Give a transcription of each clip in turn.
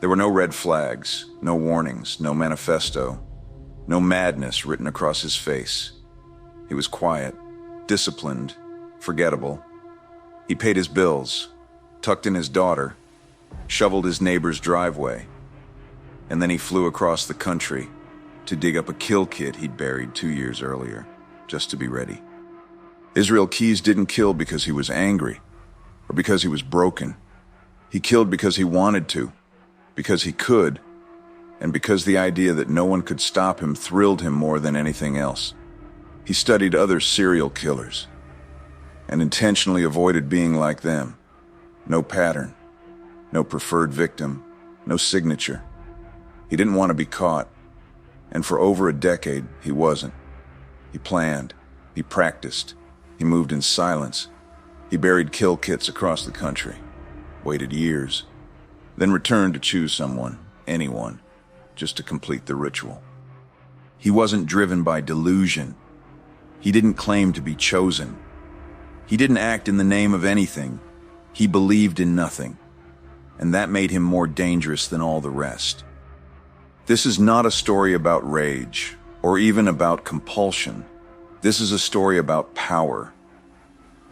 There were no red flags, no warnings, no manifesto, no madness written across his face. He was quiet, disciplined, forgettable. He paid his bills, tucked in his daughter, shoveled his neighbor's driveway, and then he flew across the country to dig up a kill kit he'd buried 2 years earlier, just to be ready. Israel Keyes didn't kill because he was angry or because he was broken. He killed because he wanted to, because he could, and because the idea that no one could stop him thrilled him more than anything else. He studied other serial killers and intentionally avoided being like them. No pattern, no preferred victim, no signature. He didn't want to be caught, and for over a decade, he wasn't. He planned, he practiced, he moved in silence. He buried kill kits across the country, waited years, then returned to choose someone, anyone, just to complete the ritual. He wasn't driven by delusion. He didn't claim to be chosen. He didn't act in the name of anything. He believed in nothing, and that made him more dangerous than all the rest. This is not a story about rage or even about compulsion. This is a story about power.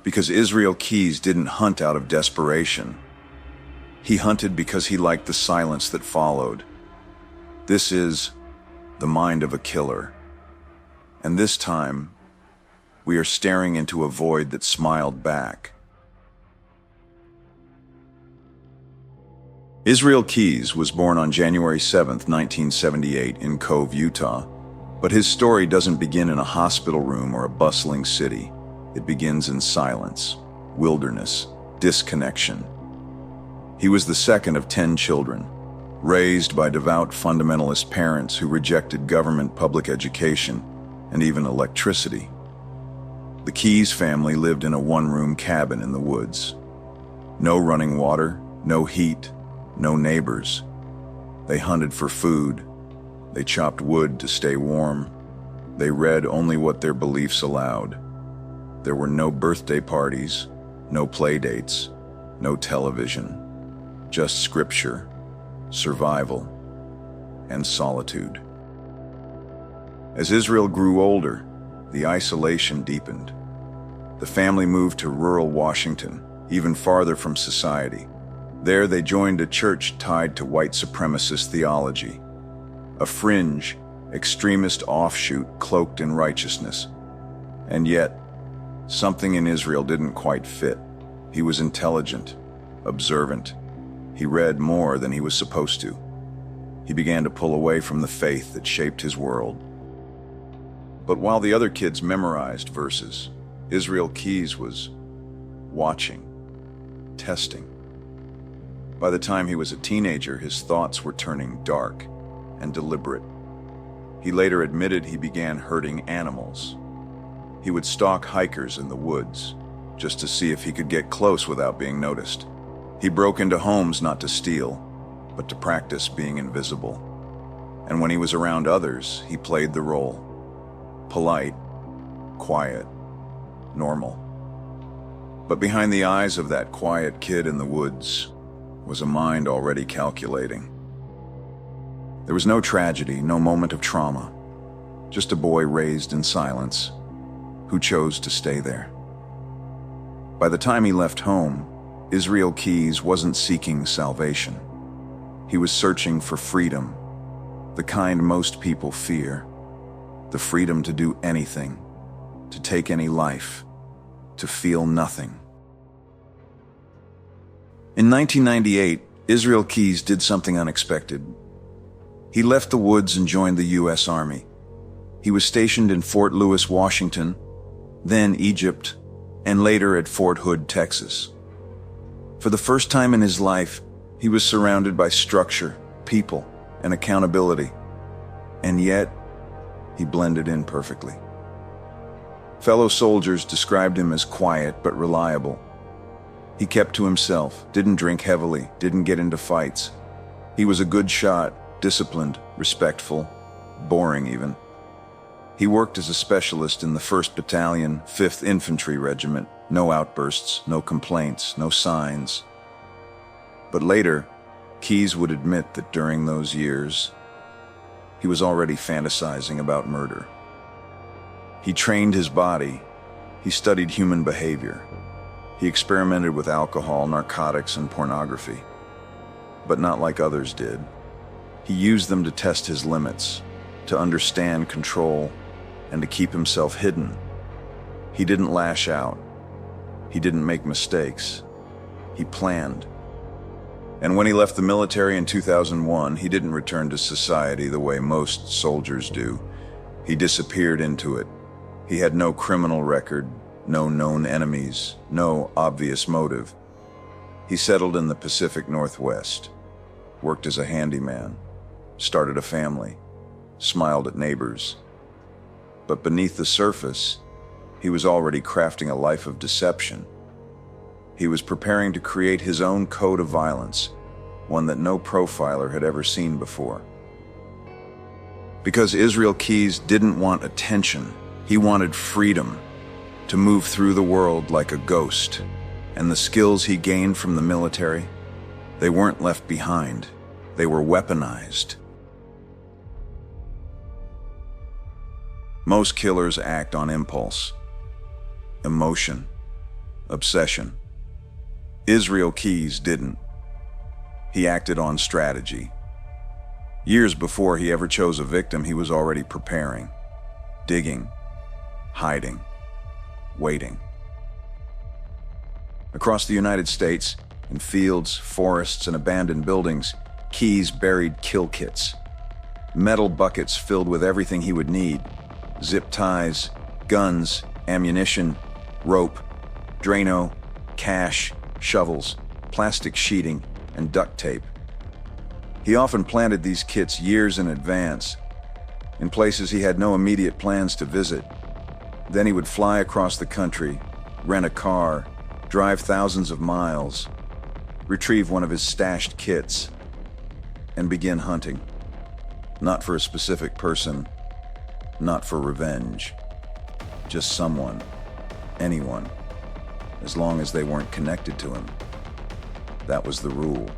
Because Israel Keyes didn't hunt out of desperation. He hunted because he liked the silence that followed. This is the mind of a killer. And this time, we are staring into a void that smiled back. Israel Keyes was born on January 7, 1978 in Cove, Utah, but his story doesn't begin in a hospital room or a bustling city. It begins in silence, wilderness, disconnection. He was the second of 10 children, raised by devout fundamentalist parents who rejected government public education and even electricity. The Keyes family lived in a one-room cabin in the woods. No running water, no heat, no neighbors. They hunted for food. They chopped wood to stay warm. They read only what their beliefs allowed. There were no birthday parties, no play dates, no television, just scripture, survival, and solitude. As Israel grew older, the isolation deepened. The family moved to rural Washington, even farther from society. There they joined a church tied to white supremacist theology, a fringe, extremist offshoot cloaked in righteousness. And yet, something in Israel didn't quite fit. He was intelligent, observant. He read more than he was supposed to. He began to pull away from the faith that shaped his world. But while the other kids memorized verses, Israel Keyes was watching, testing. By the time he was a teenager, his thoughts were turning dark and deliberate. He later admitted he began hurting animals. He would stalk hikers in the woods, just to see if he could get close without being noticed. He broke into homes not to steal, but to practice being invisible. And when he was around others, he played the role. Polite, quiet, normal. But behind the eyes of that quiet kid in the woods was a mind already calculating. There was no tragedy, no moment of trauma, just a boy raised in silence who chose to stay there. By the time he left home, Israel Keyes wasn't seeking salvation. He was searching for freedom, the kind most people fear, the freedom to do anything, to take any life, to feel nothing. In 1998, Israel Keyes did something unexpected. He left the woods and joined the U.S. Army. He was stationed in Fort Lewis, Washington, then Egypt, and later at Fort Hood, Texas. For the first time in his life, he was surrounded by structure, people, and accountability. And yet, he blended in perfectly. Fellow soldiers described him as quiet but reliable. He kept to himself, didn't drink heavily, didn't get into fights. He was a good shot, disciplined, respectful, boring even. He worked as a specialist in the 1st Battalion, 5th Infantry Regiment. No outbursts, no complaints, no signs. But later, Keyes would admit that during those years, he was already fantasizing about murder. He trained his body, he studied human behavior, he experimented with alcohol, narcotics, and pornography, but not like others did. He used them to test his limits, to understand control, and to keep himself hidden. He didn't lash out. He didn't make mistakes. He planned. And when he left the military in 2001, he didn't return to society the way most soldiers do. He disappeared into it. He had no criminal record, no known enemies, no obvious motive. He settled in the Pacific Northwest, worked as a handyman, started a family, smiled at neighbors. But beneath the surface, he was already crafting a life of deception. He was preparing to create his own code of violence, one that no profiler had ever seen before. Because Israel Keyes didn't want attention, he wanted freedom, to move through the world like a ghost. And the skills he gained from the military, they weren't left behind. They were weaponized. Most killers act on impulse, emotion, obsession. Israel Keyes didn't. He acted on strategy. Years before he ever chose a victim, he was already preparing, digging, hiding, waiting. Across the United States, in fields, forests, and abandoned buildings, Keyes buried kill kits. Metal buckets filled with everything he would need: zip ties, guns, ammunition, rope, Drano, cash, shovels, plastic sheeting, and duct tape. He often planted these kits years in advance, in places he had no immediate plans to visit. Then he would fly across the country, rent a car, drive thousands of miles, retrieve one of his stashed kits, and begin hunting. Not for a specific person, not for revenge. Just someone, anyone, as long as they weren't connected to him. That was the rule.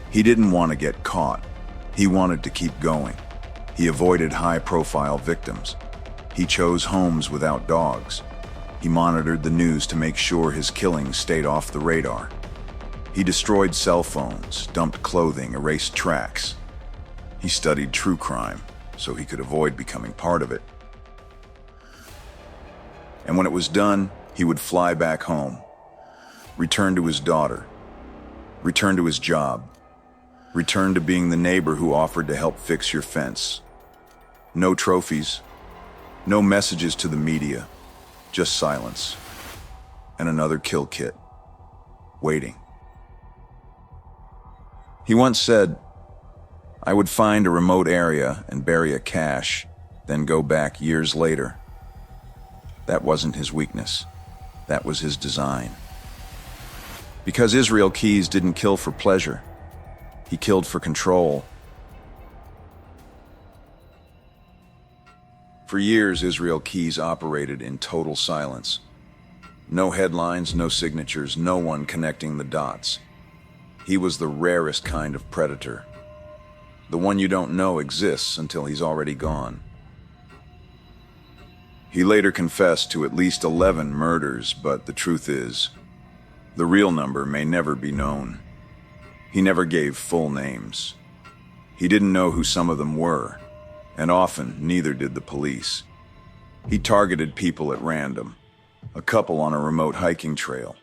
He didn't want to get caught. He wanted to keep going. He avoided high-profile victims. He chose homes without dogs. He monitored the news to make sure his killings stayed off the radar. He destroyed cell phones, dumped clothing, erased tracks. He studied true crime so he could avoid becoming part of it. And when it was done, he would fly back home, return to his daughter, return to his job, return to being the neighbor who offered to help fix your fence. No trophies, no messages to the media, just silence and another kill kit, waiting. He once said, "I would find a remote area and bury a cache, then go back years later." That wasn't his weakness. That was his design. Because Israel Keyes didn't kill for pleasure. He killed for control. For years, Israel Keyes operated in total silence. No headlines, no signatures, no one connecting the dots. He was the rarest kind of predator. The one you don't know exists until he's already gone. He later confessed to at least 11 murders, but the truth is, the real number may never be known. He never gave full names. He didn't know who some of them were, and often neither did the police. He targeted people at random: a couple on a remote hiking trail,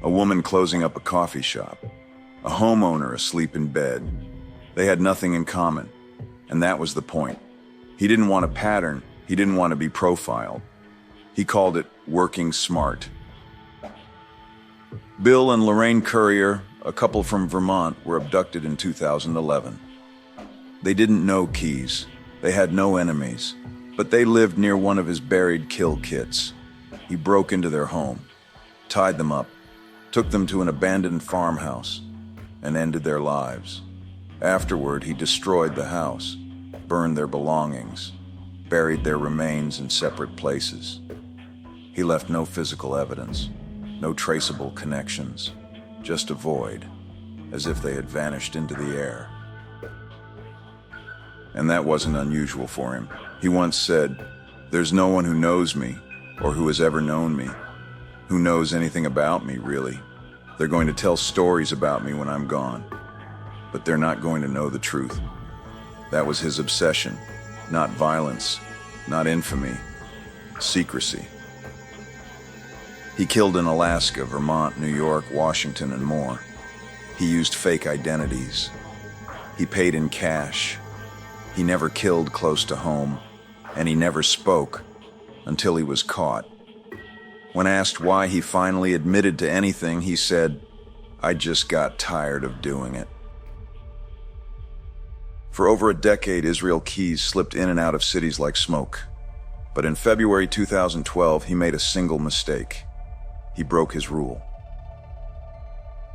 a woman closing up a coffee shop, a homeowner asleep in bed. They had nothing in common, and that was the point. He didn't want a pattern. He didn't want to be profiled. He called it working smart. Bill and Lorraine Currier, a couple from Vermont, were abducted in 2011. They didn't know Keyes. They had no enemies, but they lived near one of his buried kill kits. He broke into their home, tied them up, took them to an abandoned farmhouse, and ended their lives. Afterward, he destroyed the house, burned their belongings, buried their remains in separate places. He left no physical evidence, no traceable connections, just a void. as if they had vanished into the air. And that wasn't unusual for him. He once said, "There's no one who knows me, or who has ever known me, who knows anything about me, really. They're going to tell stories about me when I'm gone, but they're not going to know the truth." That was his obsession. Not violence, not infamy, secrecy. He killed in Alaska, Vermont, New York, Washington, and more. He used fake identities. He paid in cash. He never killed close to home, and he never spoke until he was caught. When asked why he finally admitted to anything, he said, "I just got tired of doing it." For over a decade, Israel Keyes slipped in and out of cities like smoke. But in February 2012, he made a single mistake. He broke his rule.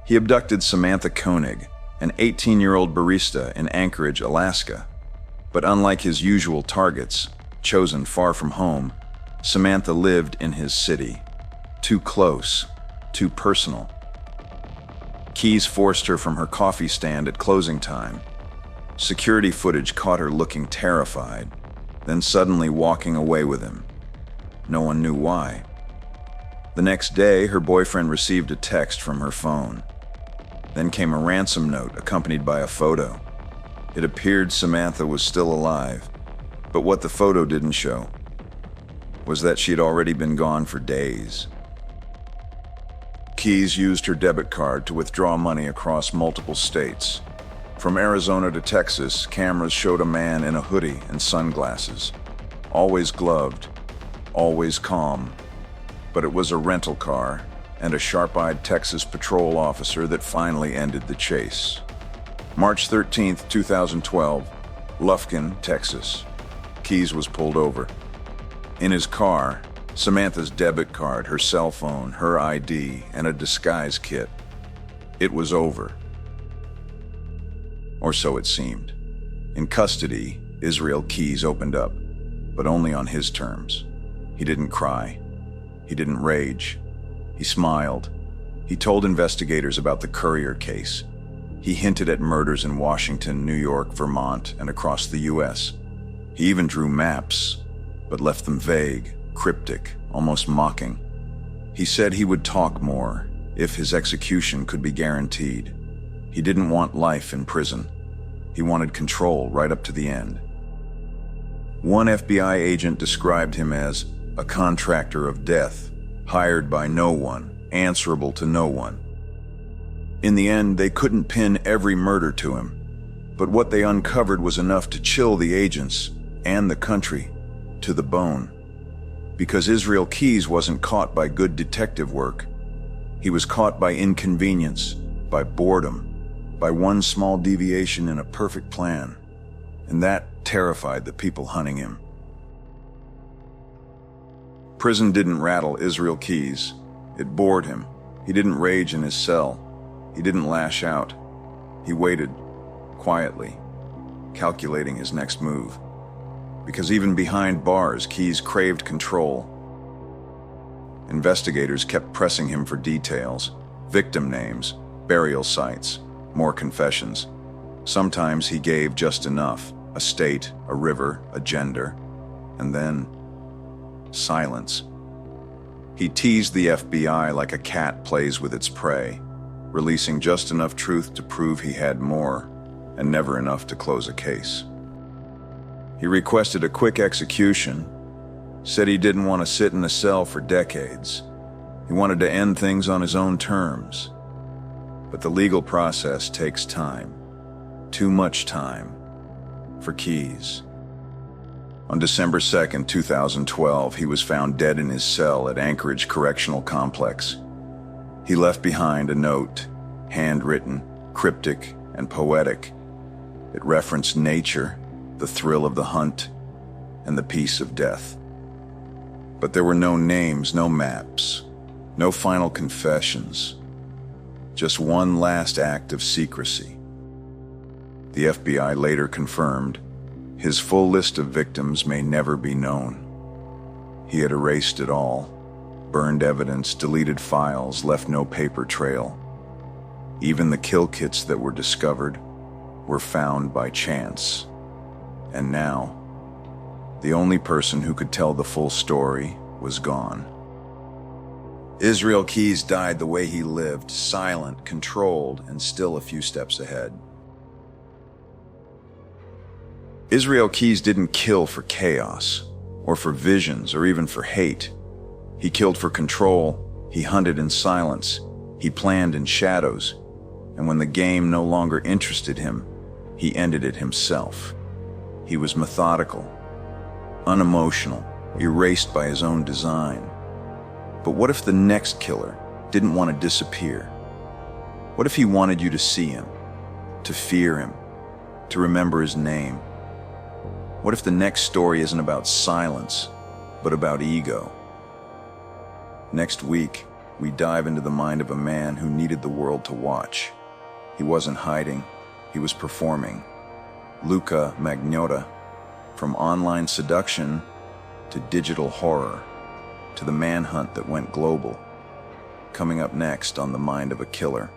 He abducted Samantha Koenig, an 18-year-old barista in Anchorage, Alaska. But unlike his usual targets, chosen far from home, Samantha lived in his city. Too close, too personal. Keyes forced her from her coffee stand at closing time. Security footage caught her looking terrified, then suddenly walking away with him. No one knew why. The next day, her boyfriend received a text from her phone. Then came a ransom note accompanied by a photo. It appeared Samantha was still alive, but what the photo didn't show was that she had already been gone for days. Keyes used her debit card to withdraw money across multiple states. From Arizona to Texas, cameras showed a man in a hoodie and sunglasses, always gloved, always calm. But it was a rental car and a sharp-eyed Texas patrol officer that finally ended the chase. March 13, 2012, Lufkin, Texas. Keyes was pulled over. In his car, Samantha's debit card, her cell phone, her ID, and a disguise kit. It was over. Or so it seemed. In custody, Israel Keyes opened up, but only on his terms. He didn't cry. He didn't rage. He smiled. He told investigators about the Courier case. He hinted at murders in Washington, New York, Vermont, and across the U.S. He even drew maps, but left them vague, cryptic, almost mocking. He said he would talk more if his execution could be guaranteed. He didn't want life in prison. He wanted control right up to the end. One FBI agent described him as a contractor of death, hired by no one, answerable to no one. In the end, they couldn't pin every murder to him, but what they uncovered was enough to chill the agents and the country to the bone. Because Israel Keyes wasn't caught by good detective work. He was caught by inconvenience, by boredom, by one small deviation in a perfect plan, and that terrified the people hunting him. Prison didn't rattle Israel Keyes. It bored him. He didn't rage in his cell. He didn't lash out. He waited, quietly, calculating his next move. Because even behind bars, Keyes craved control. Investigators kept pressing him for details, victim names, burial sites, more confessions. Sometimes he gave just enough, a state, a river, a gender, and then silence. He teased the FBI like a cat plays with its prey, releasing just enough truth to prove he had more, and never enough to close a case. He requested a quick execution, said he didn't want to sit in a cell for decades. He wanted to end things on his own terms. But the legal process takes time. Too much time for Keyes. On December 2nd, 2012, he was found dead in his cell at Anchorage Correctional Complex. He left behind a note, handwritten, cryptic, and poetic. It referenced nature, the thrill of the hunt, and the peace of death. But there were no names, no maps, no final confessions. Just one last act of secrecy. The FBI later confirmed his full list of victims may never be known. He had erased it all, burned evidence, deleted files, left no paper trail. Even the kill kits that were discovered were found by chance. And now, the only person who could tell the full story was gone. Israel Keyes died the way he lived, silent, controlled, and still a few steps ahead. Israel Keyes didn't kill for chaos, or for visions, or even for hate. He killed for control, he hunted in silence, he planned in shadows, and when the game no longer interested him, he ended it himself. He was methodical, unemotional, erased by his own design. But what if the next killer didn't want to disappear? What if he wanted you to see him, to fear him, to remember his name? What if the next story isn't about silence, but about ego? Next week, we dive into the mind of a man who needed the world to watch. He wasn't hiding, he was performing. Luca Magnotta, from online seduction to digital horror, to the manhunt that went global. Coming up next on The Mind of a Killer.